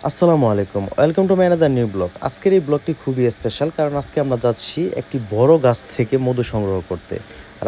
আসসালামু আলাইকুম, welcome to my another new blog. আজকের এই ব্লগটি খুবই স্পেশাল, কারণ আজকে আমরা যাচ্ছি একটি বড় গাছ থেকে মধু সংগ্রহ করতে।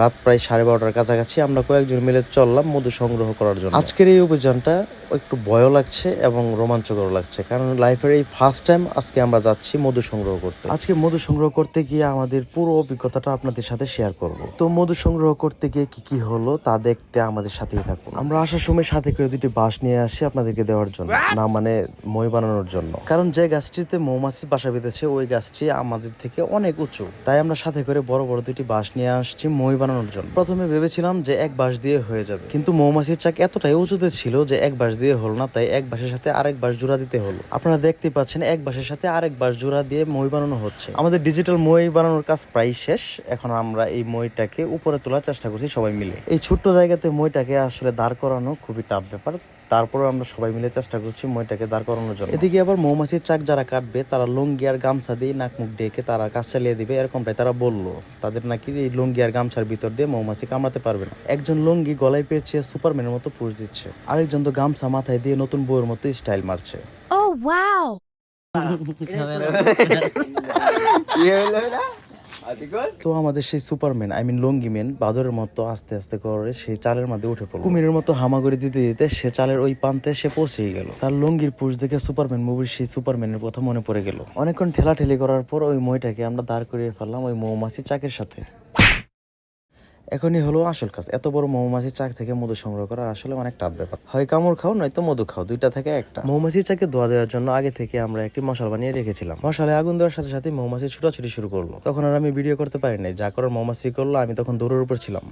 রাত প্রায় 12:30টার কাছাকাছি আমরা কয়েকজন মিলে চললাম মধু সংগ্রহ করার জন্য। আজকের এই অভিযানটা একটু ভয়ও লাগছে এবং রোমাঞ্চকর লাগছে, কারণ লাইফের এই ফার্স্ট টাইম আজকে আমরা যাচ্ছি মধু সংগ্রহ করতে। আজকে মধু সংগ্রহ করতে গিয়ে আমাদের পুরো অভিজ্ঞতাটা আপনাদের সাথে শেয়ার করব। তো মধু সংগ্রহ করতে গিয়ে কি কি হলো তা দেখতে আমাদের সাথেই থাকুন। আমরা আসার সময় সাথে করে দুটি বাঁশ নিয়ে আসি আপনাদেরকে দেওয়ার জন্য, না মানে মই বানানোর জন্য। কারণ যে গাছটিতে মৌমাছি বাসা বেঁধেছে ওই গাছটি আমাদের থেকে অনেক উঁচু, তাই আমরা সাথে করে বড় বড় দুটি বাঁশ নিয়ে আসছি মই বানানোর জন্য। প্রথমে ভেবেছিলাম যে এক বাঁশ দিয়ে হয়ে যাবে, কিন্তু মৌমাছির চাক এতটাই উঁচুতে ছিল যে এক বাঁশ দিয়ে হলো না, তাই এক বাঁশের সাথে আরেক বাঁশ জোড়া দিতে হলো। আপনারা দেখতে পাচ্ছেন এক বাঁশের সাথে আরেক বাঁশ জোড়া দিয়ে মই বানানো হচ্ছে। আমাদের ডিজিটাল মই বানানোর কাজ প্রায় শেষ। এখন আমরা এই মইটাকে উপরে তোলার চেষ্টা করছি সবাই মিলে। এই ছোট্ট জায়গাতে মইটাকে আসলে দাঁড় করানো খুবই টাফ ব্যাপার, তারপরে আমরা সবাই মিলে চেষ্টা করছি মইটাকে দাঁড় করানোর জন্য। এদিকে আবার মৌমাছির চাক যারা কাটবে তারা লুঙ্গি আর গামছা দিয়ে নাক মুখ ডেকে তারা কাজ চালিয়ে দিবে, এরকমটাই তারা বললো। তাদের নাকি এই লুঙ্গি আর গামছার ভিতর দিয়ে মৌমাছি কামড়াতে পারবে না। একজন লুঙ্গি গলায় পেঁচিয়ে সুপারম্যানের মতো পুষ দিচ্ছে, আরেকজন তো গামছা মাথায় দিয়ে নতুন বউয়ের মতো স্টাইল মারছে। Oh wow! তো আমাদের সেই সুপারম্যান লুঙ্গি ম্যান বাদরের মতো আস্তে আস্তে করে সেই চালের মধ্যে উঠে পড়ল। কুমিরের মতো হামাগুড়ি দিতে দিতে সে চালের ওই প্রান্তে সে পৌঁছেই গেল। তার লুঙ্গির পুষ দেখে সুপারম্যান মুভির সেই সুপারম্যানের কথা মনে পড়ে গেল। অনেকক্ষণ ঠেলাঠেলি করার পর ওই মইটাকে আমরা দাঁড় করিয়ে ফেললাম ওই মৌমাছি চাকের সাথে। এখনই হলো আসল কাজ। এত বড় মৌমাছির চাক থেকে মধু সংগ্রহ করা আসলে অনেক টাফ ব্যাপার। হয় কামড় খাও নয়তো মধু খাও, দুইটা থেকে একটা। মৌমাছির চাকে ধোয়া দেওয়ার জন্য আগে থেকে আমরা একটি মশাল বানিয়ে রেখেছিলাম। মশালে আগুন দেওয়ার সাথে সাথে মৌমাছি ছুটাছুটি শুরু করলো। তখন আর আমি ভিডিও করতে পারি নাই, যা করার মৌমাছি করলো। আমি তখন দৌড়ের উপর ছিলাম।